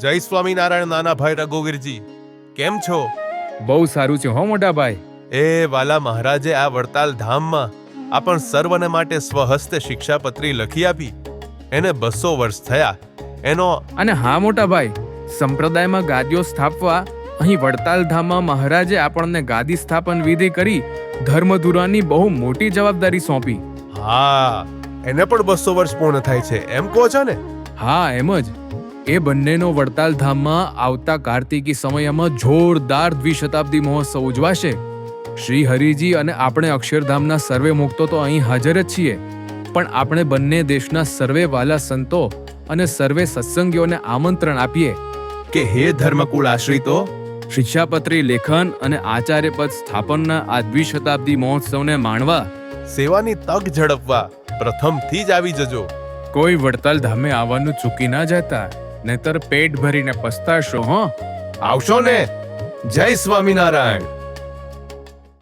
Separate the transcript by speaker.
Speaker 1: જય સ્વામિનારાયણ નાના ભાઈ રઘુવીરજી, કેમ છો?
Speaker 2: બહુ સારું છે હો મોટા ભાઈ.
Speaker 1: એ વાલા મહારાજે આ વડતાલ ધામમાં આપણ સર્વને માટે સ્વહસ્તે શિક્ષાપત્રી લખી આપી. એને 200 વર્ષ થયા. એનો
Speaker 2: અને હા મોટા ભાઈ, સંપ્રદાયમાં ગાદીઓ સ્થાપવા અહીં વડતાલ ધામમાં મહારાજે આપણને ગાદી સ્થાપન વિધિ કરી ધર્મધુરાની બહુ મોટી જવાબદારી સોંપી.
Speaker 1: હા, એને પણ 200 વર્ષ પૂર્ણ થાય છે એમ કહો છો ને?
Speaker 2: હા, એમ જ. એ બંનેનો વડતાલ ધામમાં આવતા કાર્તિકી સમયમાં જોરદાર દ્વિશતાબ્દી મહોત્સવ ઉજવાશે. શ્રી હરિજી અને આપણે અક્ષરધામના સર્વે મુક્તો તો અહીં હાજર જ છીએ, પણ આપણે બંને દેશના સર્વે વાલા સંતો અને સર્વે સત્સંગીઓને આમંત્રણ આપીએ
Speaker 1: કે હે ધર્મકુળ આશ્રિતો,
Speaker 2: શિક્ષાપત્રી લેખન અને આચાર્ય પદ સ્થાપનના આ દ્વિશતાબ્દી મહોત્સવને માણવા,
Speaker 1: સેવાની તક ઝડપવા પ્રથમથી જ આવી જજો.
Speaker 2: કોઈ વડતાલ ધામે આવવાનું ચૂકી ના જતા, નહીતર પેટ ભરીને પસ્તાશો હો.
Speaker 1: આવશો ને? જય સ્વામિનારાયણ.